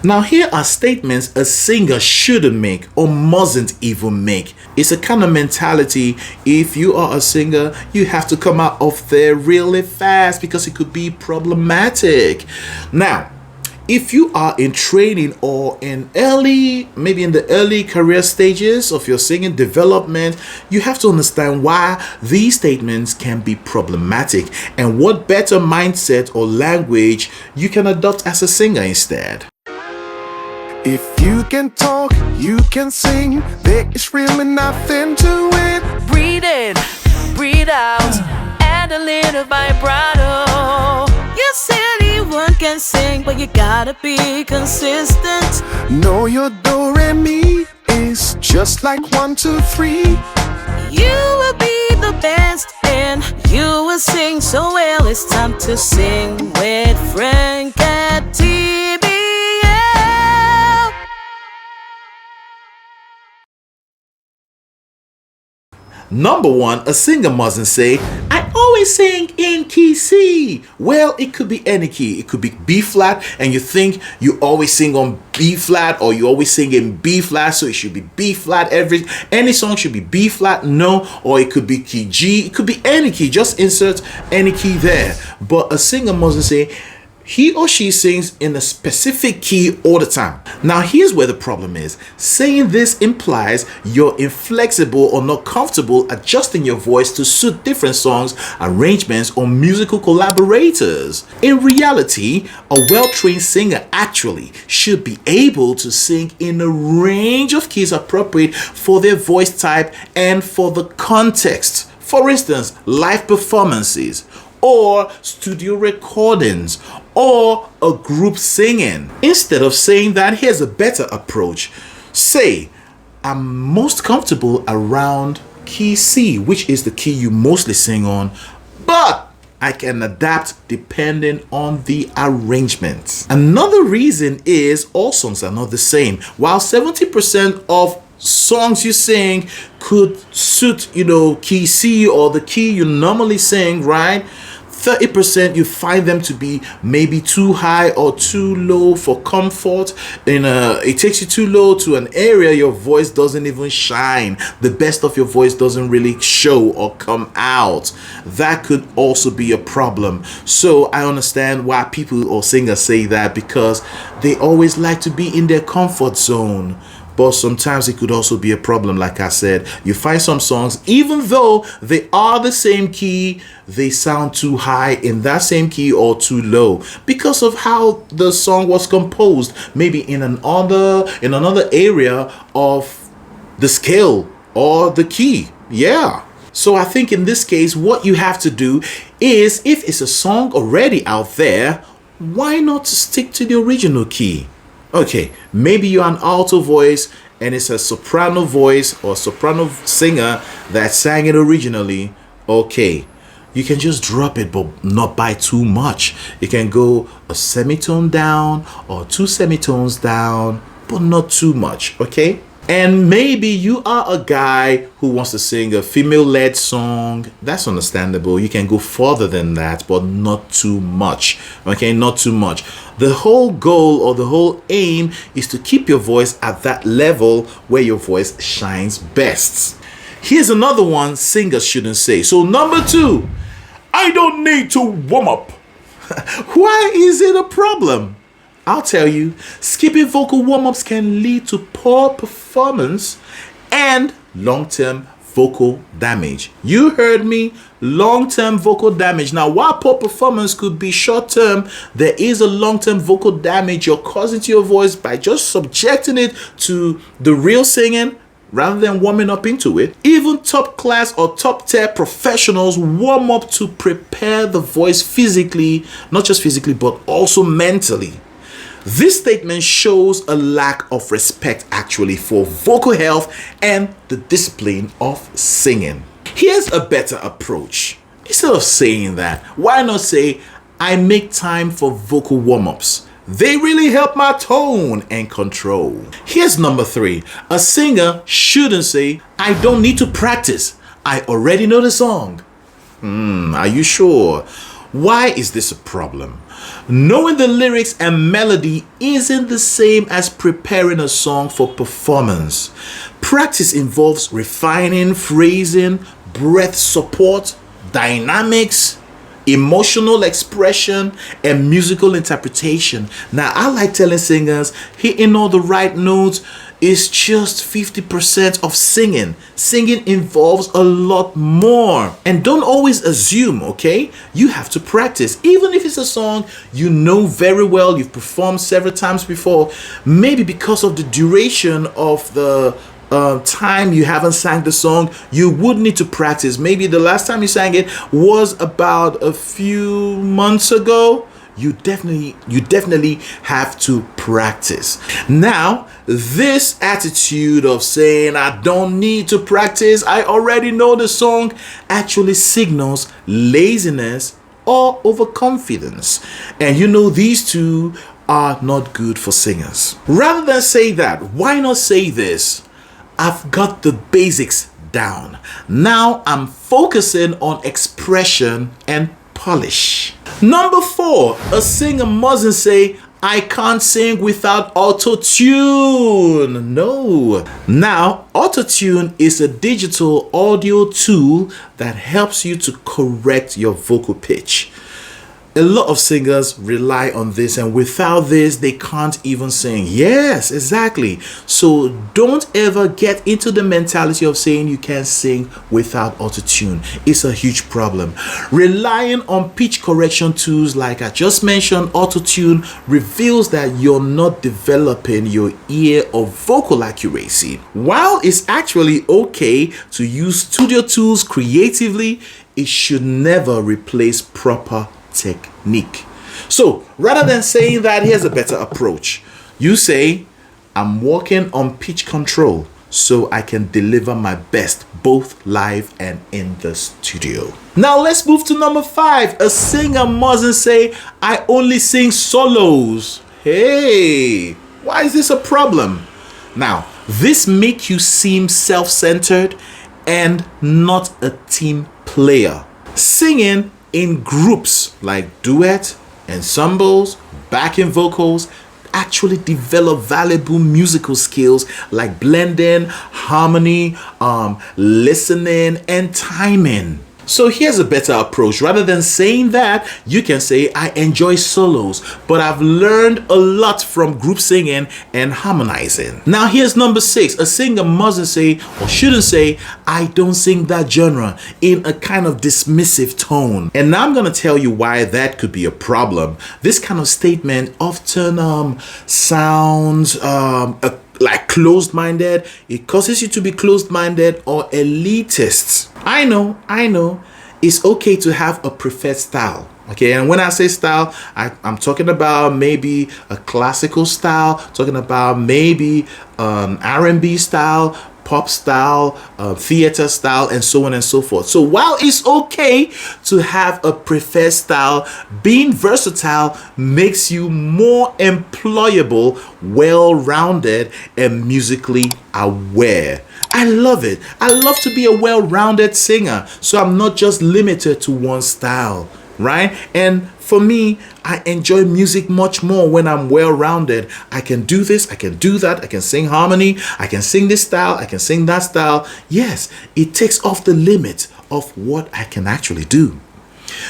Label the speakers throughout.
Speaker 1: Now, here are statements a singer shouldn't make or mustn't even make. It's a kind of mentality. If you are a singer, you have to come out of there really fast because it could be problematic. Now, if you are in training or maybe in the early career stages of your singing development, you have to understand why these statements can be problematic and what better mindset or language you can adopt as a singer instead.
Speaker 2: If you can talk, you can sing. There is really nothing to it.
Speaker 3: Breathe in, breathe out, add a little vibrato. Yes, anyone can sing, but you gotta be consistent.
Speaker 2: Know your do re mi is just like 1, 2, 3.
Speaker 3: You will be the best and you will sing so well. It's time to sing with Frank at TBL.
Speaker 1: Number 1, a singer mustn't say, I always sing in key C. Well, it could be any key. It could be B flat, and you think you always sing on B flat, or you always sing in B flat, so it should be B flat. Any song should be B flat. No, or it could be key G. It could be any key. Just insert any key there. But a singer mustn't say he or she sings in a specific key all the time. Now, here's where the problem is. Saying this implies you're inflexible or not comfortable adjusting your voice to suit different songs, arrangements, or musical collaborators. In reality, a well-trained singer actually should be able to sing in a range of keys appropriate for their voice type and for the context. For instance, live performances, or studio recordings, or a group singing. Instead of saying that, here's a better approach. Say, I'm most comfortable around key C, which is the key you mostly sing on, but I can adapt depending on the arrangements. Another reason is all songs are not the same. While 70% of songs you sing could suit, key C or the key you normally sing, right? 30% you find them to be maybe too high or too low for comfort. It takes you too low to an area your voice doesn't even shine. The best of your voice doesn't really show or come out. That could also be a problem. So I understand why people or singers say that, because they always like to be in their comfort zone. But sometimes it could also be a problem. Like I said, you find some songs, even though they are the same key, they sound too high in that same key or too low because of how the song was composed, maybe in another area of the scale or the key. Yeah. So I think in this case, what you have to do is, if it's a song already out there, why not stick to the original key? Okay, maybe you're an alto voice and it's a soprano voice or soprano singer that sang it originally. Okay, you can just drop it, but not by too much. You can go a semitone down or 2 semitones down, but not too much, okay? And maybe you are a guy who wants to sing a female-led song. That's understandable. You can go further than that, but not too much. Okay, not too much. The whole goal or the whole aim is to keep your voice at that level where your voice shines best. Here's another one singers shouldn't say. So number 2, I don't need to warm up. Why is it a problem? I'll tell you, skipping vocal warm-ups can lead to poor performance and long-term vocal damage. You heard me, long-term vocal damage. Now, while poor performance could be short-term, there is a long-term vocal damage you're causing to your voice by just subjecting it to the real singing rather than warming up into it. Even top class or top tier professionals warm up to prepare the voice physically, not just physically, but also mentally. This statement shows a lack of respect actually for vocal health and the discipline of singing. Here's a better approach. Instead of saying that, why not say, I make time for vocal warm-ups. They really help my tone and control. Here's number 3. A singer shouldn't say, I don't need to practice. I already know the song. Are you sure? Why is this a problem? Knowing the lyrics and melody isn't the same as preparing a song for performance. Practice involves refining phrasing, breath support, dynamics, emotional expression, and musical interpretation. Now, I like telling singers hitting all the right notes is just 50% of singing. Singing involves a lot more. And don't always assume, okay? You have to practice. Even if it's a song you know very well, you've performed several times before, maybe because of the duration of the time you haven't sang the song, you would need to practice. Maybe the last time you sang it was about a few months ago. You definitely have to practice. Now, this attitude of saying I don't need to practice, I already know the song, actually signals laziness or overconfidence. And you know, these two are not good for singers. Rather than say that, why not say this? I've got the basics down. Now I'm focusing on expression and polish. Number 4, a singer mustn't say, I can't sing without Autotune. No. Now, Autotune is a digital audio tool that helps you to correct your vocal pitch. A lot of singers rely on this, and without this, they can't even sing. Yes, exactly. So don't ever get into the mentality of saying you can't sing without Autotune. It's a huge problem. Relying on pitch correction tools like I just mentioned, Autotune, reveals that you're not developing your ear or vocal accuracy. While it's actually okay to use studio tools creatively, it should never replace proper technique. So rather than saying that, here's a better approach. You say, I'm working on pitch control so I can deliver my best both live and in the studio. Now let's move to number 5. A singer mustn't say, I only sing solos. Hey, why is this a problem? Now, this makes you seem self-centered and not a team player. Singing in groups like duet, ensembles, backing vocals actually develop valuable musical skills like blending, harmony, listening, and timing. So here's a better approach. Rather than saying that, you can say, I enjoy solos, but I've learned a lot from group singing and harmonizing. Now here's number 6. A singer mustn't say, or shouldn't say, I don't sing that genre, in a kind of dismissive tone. And now I'm going to tell you why that could be a problem. This kind of statement often sounds like closed-minded. It causes you to be closed-minded or elitist. I know. It's okay to have a preferred style. Okay, and when I say style, I'm talking about maybe a classical style, talking about maybe R&B style, pop style, theater style, and so on and so forth. So while it's okay to have a preferred style, being versatile makes you more employable, well-rounded, and musically aware. I love it. I love to be a well-rounded singer, so I'm not just limited to one style, right? And for me, I enjoy music much more when I'm well-rounded. I can do this, I can do that, I can sing harmony, I can sing this style, I can sing that style. Yes, it takes off the limit of what I can actually do.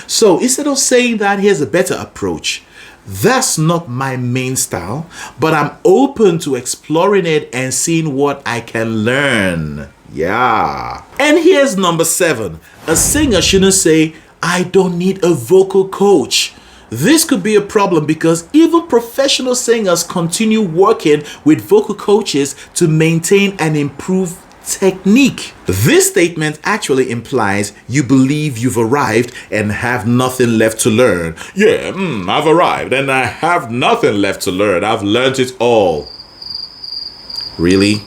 Speaker 1: So instead of saying that, here's a better approach. That's not my main style, but I'm open to exploring it and seeing what I can learn. Yeah. And here's number 7. A singer shouldn't say, I don't need a vocal coach. This could be a problem because even professional singers continue working with vocal coaches to maintain and improve technique. This statement actually implies you believe you've arrived and have nothing left to learn. Yeah, I've arrived and I have nothing left to learn. I've learned it all. Really?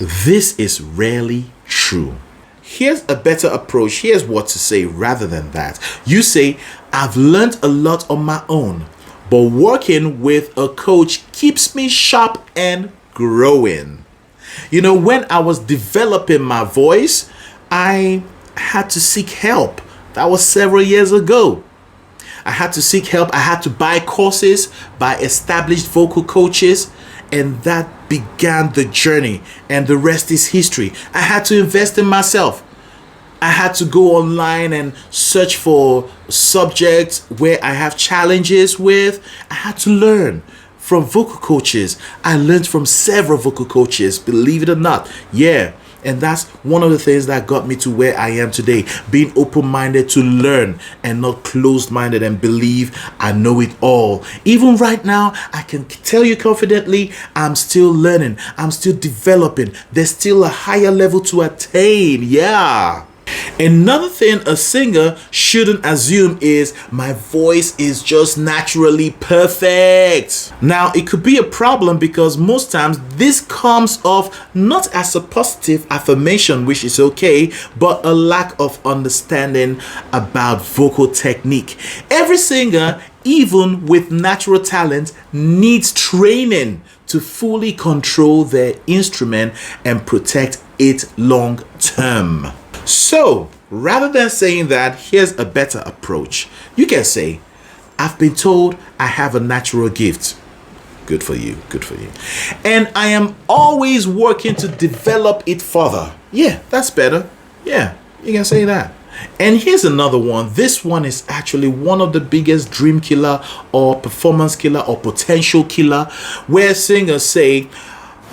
Speaker 1: This is rarely true. Here's a better approach. Here's what to say rather than that. You say, I've learned a lot on my own, but working with a coach keeps me sharp and growing. You know, when I was developing my voice, I had to seek help. That was several years ago. I had to seek help. I had to buy courses by established vocal coaches, and that began the journey, and the rest is history. I had to invest in myself. I had to go online and search for subjects where I have challenges with. I had to learn from vocal coaches. I learned from several vocal coaches, believe it or not. Yeah. And that's one of the things that got me to where I am today. Being open-minded to learn and not closed-minded and believe I know it all. Even right now, I can tell you confidently, I'm still learning. I'm still developing. There's still a higher level to attain. Yeah. Another thing a singer shouldn't assume is my voice is just naturally perfect. Now, it could be a problem because most times this comes off not as a positive affirmation, which is okay, but a lack of understanding about vocal technique. Every singer, even with natural talent, needs training to fully control their instrument and protect it long term. So, rather than saying that, here's a better approach. You can say, I've been told I have a natural gift. Good for you, good for you. And I am always working to develop it further. Yeah, that's better. Yeah, you can say that. And here's another one. This one is actually one of the biggest dream killer or performance killer or potential killer, where singers say,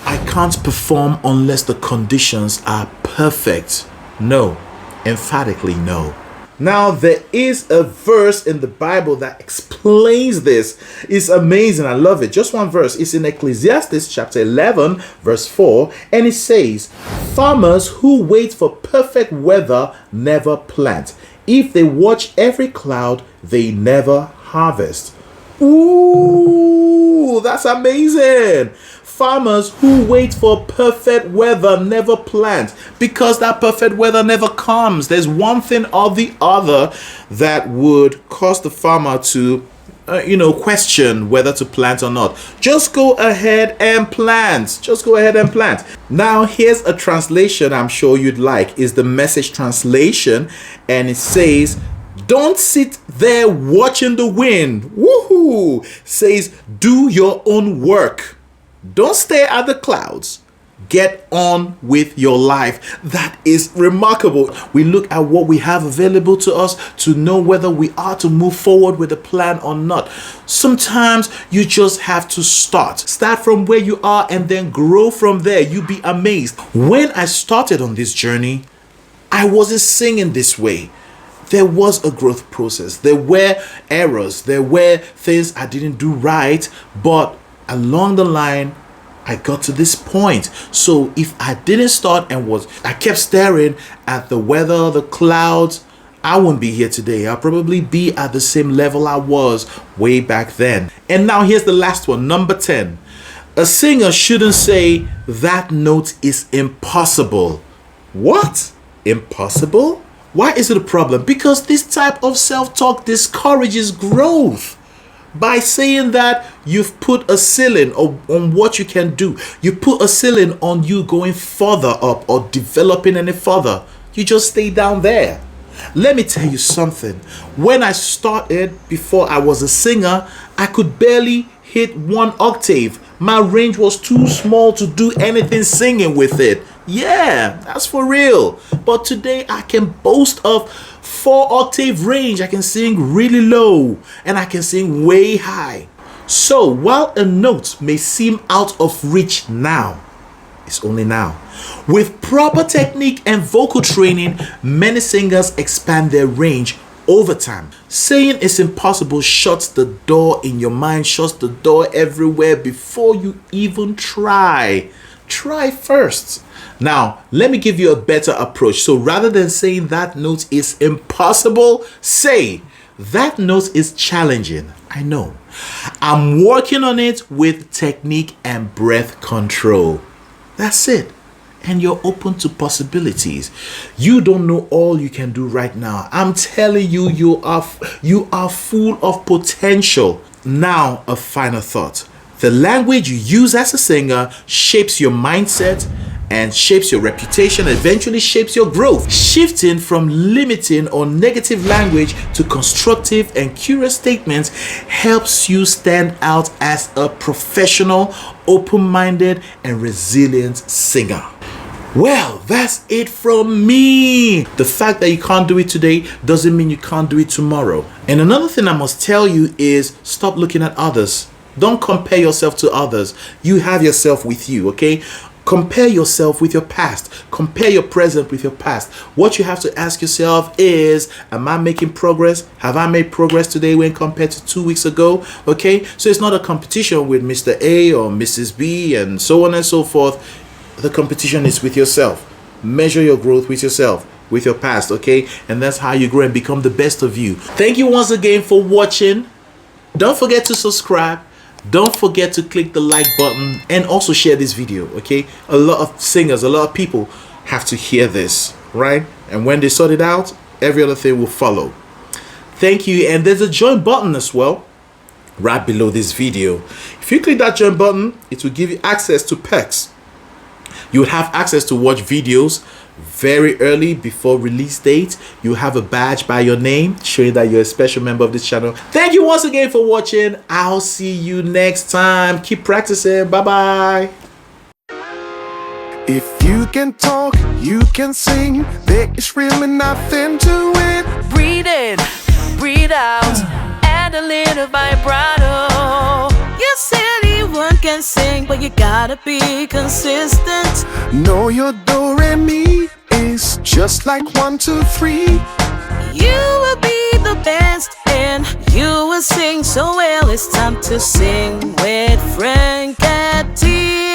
Speaker 1: I can't perform unless the conditions are perfect. No, emphatically no. Now, there is a verse in the Bible that explains this. It's amazing. I love it. Just one verse. It's in Ecclesiastes chapter 11, verse 4. And it says, farmers who wait for perfect weather never plant. If they watch every cloud, they never harvest. Ooh, that's amazing. Farmers who wait for perfect weather never plant because that perfect weather never comes. There's one thing or the other that would cause the farmer to, question whether to plant or not. Just go ahead and plant. Just go ahead and plant. Now, here's a translation I'm sure you'd like. Is the Message translation, and it says, don't sit there watching the wind. Woohoo! Says, do your own work. Don't stare at the clouds. Get on with your life. That is remarkable. We look at what we have available to us to know whether we are to move forward with a plan or not. Sometimes you just have to start. Start from where you are and then grow from there. You'll be amazed. When I started on this journey, I wasn't singing this way. There was a growth process. There were errors. There were things I didn't do right, but along the line, I got to this point. So if I didn't start and I kept staring at the weather, the clouds, I wouldn't be here today. I'll probably be at the same level I was way back then. And now here's the last one, number 10. A singer shouldn't say that note is impossible. What? Impossible? Why is it a problem? Because this type of self-talk discourages growth. By saying that, you've put a ceiling on what you can do. You put a ceiling on you going further up or developing any further. You just stay down there. Let me tell you something. When I started, before I was a singer, I could barely hit one octave. My range was too small to do anything singing with it. Yeah, that's for real. But today I can boast of 4-octave range. I can sing really low and I can sing way high. So while a note may seem out of reach now, it's only now. With proper technique and vocal training, many singers expand their range over time. Saying it's impossible shuts the door in your mind, shuts the door everywhere before you even try. Try first. Now, let me give you a better approach. So rather than saying that note is impossible, say that note is challenging. I know. I'm working on it with technique and breath control. That's it. And you're open to possibilities. You don't know all you can do right now. I'm telling you, you are full of potential. Now, a final thought. The language you use as a singer shapes your mindset and shapes your reputation, eventually shapes your growth. Shifting from limiting or negative language to constructive and curious statements helps you stand out as a professional, open-minded, and resilient singer. Well, that's it from me. The fact that you can't do it today doesn't mean you can't do it tomorrow. And another thing I must tell you is stop looking at others. Don't compare yourself to others. You have yourself with you, okay? Compare yourself with your past. Compare your present with your past. What you have to ask yourself is, am I making progress? Have I made progress today when compared to 2 weeks ago? Okay? So it's not a competition with Mr. A or Mrs. B and so on and so forth. The competition is with yourself. Measure your growth with yourself, with your past, okay? And that's how you grow and become the best of you. Thank you once again for watching. Don't forget to subscribe. Don't forget to click the like button and also share this video, okay? A lot of singers, a lot of people have to hear this, right? And when they sort it out, every other thing will follow. Thank you. And there's a join button as well right below this video. If you click that join button, it will give you access to perks. You will have access to watch videos very early before release date. You have a badge by your name showing that you're a special member of this channel. Thank you once again for watching. I'll see you next time. Keep practicing. Bye-bye.
Speaker 2: If you can talk, you can sing. There is really nothing to it.
Speaker 3: Breathe in, breathe out, add a little vibrato. Yes, anyone can sing, but you gotta be consistent.
Speaker 2: Know your do re mi is just like 1, 2, 3.
Speaker 3: You will be the best and you will sing so well. It's time to sing with Frank and T.